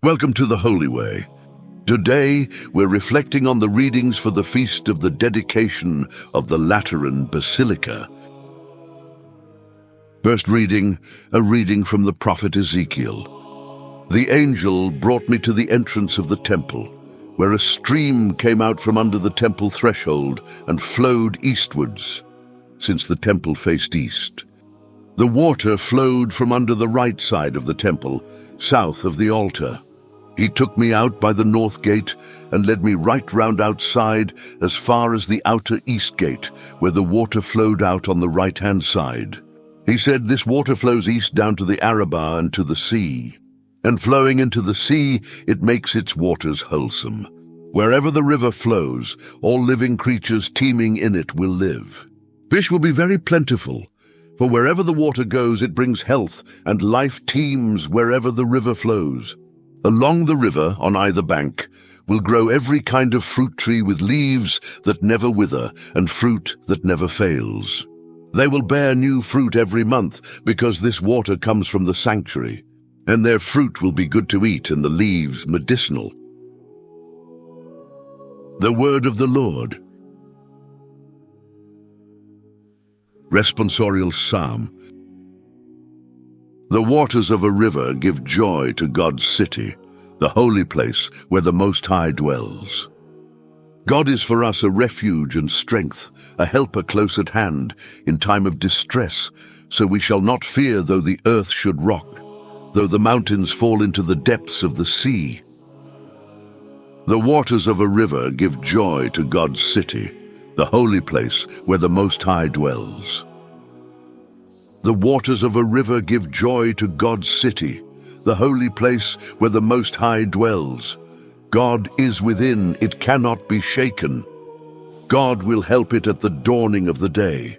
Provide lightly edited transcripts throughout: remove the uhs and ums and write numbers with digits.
Welcome to the Holy Way. Today, we're reflecting on the readings for the feast of the dedication of the Lateran Basilica. First reading, a reading from the prophet Ezekiel. The angel brought me to the entrance of the temple, where a stream came out from under the temple threshold and flowed eastwards, since the temple faced east. The water flowed from under the right side of the temple, south of the altar. He took me out by the north gate and led me right round outside as far as the outer east gate, where the water flowed out on the right-hand side. He said, "This water flows east down to the Arabah and to the sea. And flowing into the sea, it makes its waters wholesome. Wherever the river flows, all living creatures teeming in it will live. Fish will be very plentiful, for wherever the water goes, it brings health, and life teems wherever the river flows. Along the river, on either bank, will grow every kind of fruit tree with leaves that never wither and fruit that never fails. They will bear new fruit every month, because this water comes from the sanctuary, and their fruit will be good to eat and the leaves medicinal." The word of the Lord. Responsorial Psalm. The waters of a river give joy to God's city, the holy place where the Most High dwells. God is for us a refuge and strength, a helper close at hand in time of distress, so we shall not fear though the earth should rock, though the mountains fall into the depths of the sea. The waters of a river give joy to God's city, the holy place where the Most High dwells. The waters of a river give joy to God's city, the holy place where the Most High dwells. God is within, it cannot be shaken. God will help it at the dawning of the day.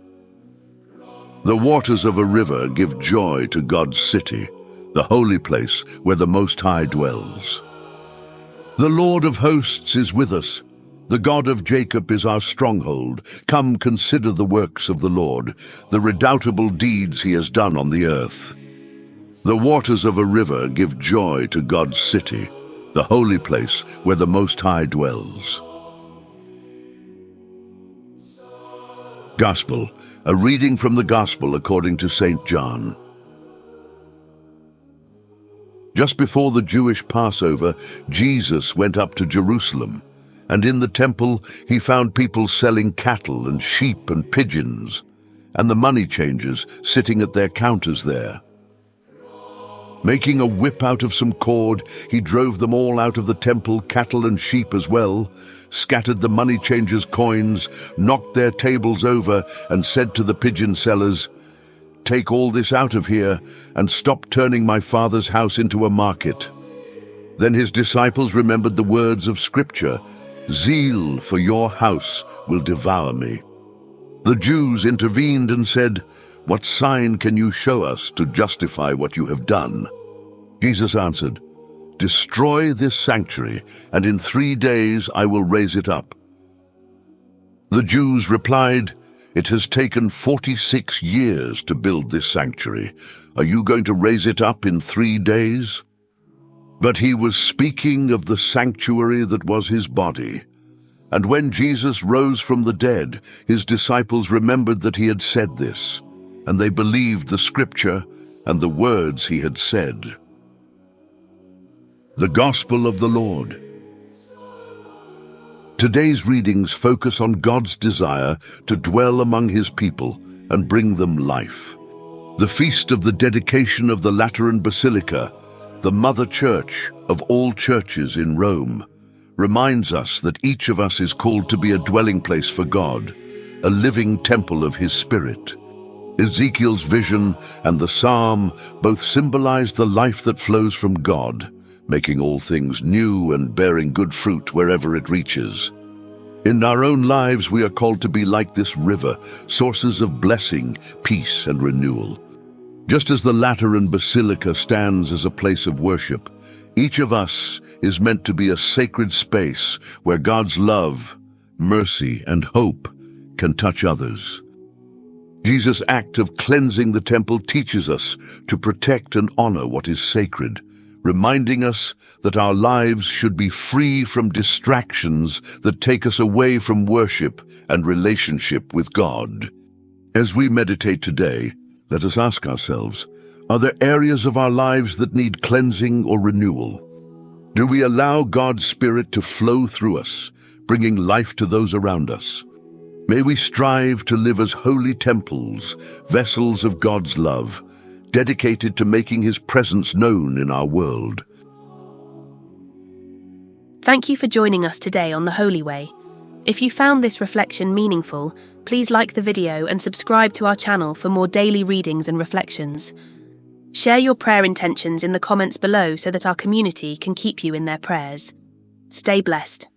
The waters of a river give joy to God's city, the holy place where the Most High dwells. The Lord of hosts is with us. The God of Jacob is our stronghold. Come, consider the works of the Lord, the redoubtable deeds he has done on the earth. The waters of a river give joy to God's city, the holy place where the Most High dwells. Gospel, a reading from the Gospel according to St. John. Just before the Jewish Passover, Jesus went up to Jerusalem. And in the temple he found people selling cattle and sheep and pigeons, and the money changers sitting at their counters there. Making a whip out of some cord, he drove them all out of the temple, cattle and sheep as well, scattered the money changers' coins, knocked their tables over, and said to the pigeon sellers, "Take all this out of here, and stop turning my Father's house into a market." Then his disciples remembered the words of Scripture, "Zeal for your house will devour me." The Jews intervened and said, "What sign can you show us to justify what you have done?" Jesus answered, "Destroy this sanctuary, and in 3 days I will raise it up." The Jews replied, "It has taken 46 years to build this sanctuary. Are you going to raise it up in 3 days? But he was speaking of the sanctuary that was his body. And when Jesus rose from the dead, his disciples remembered that he had said this, and they believed the Scripture and the words he had said. The Gospel of the Lord. Today's readings focus on God's desire to dwell among his people and bring them life. The feast of the dedication of the Lateran Basilica, the Mother Church of all churches in Rome, reminds us that each of us is called to be a dwelling place for God, a living temple of his Spirit. Ezekiel's vision and the psalm both symbolize the life that flows from God, making all things new and bearing good fruit wherever it reaches. In our own lives, we are called to be like this river, sources of blessing, peace, and renewal. Just as the Lateran Basilica stands as a place of worship, each of us is meant to be a sacred space where God's love, mercy, and hope can touch others. Jesus' act of cleansing the temple teaches us to protect and honor what is sacred, reminding us that our lives should be free from distractions that take us away from worship and relationship with God. As we meditate today, let us ask ourselves, are there areas of our lives that need cleansing or renewal? Do we allow God's Spirit to flow through us, bringing life to those around us? May we strive to live as holy temples, vessels of God's love, dedicated to making His presence known in our world. Thank you for joining us today on The Holy Way. If you found this reflection meaningful, please like the video and subscribe to our channel for more daily readings and reflections. Share your prayer intentions in the comments below so that our community can keep you in their prayers. Stay blessed.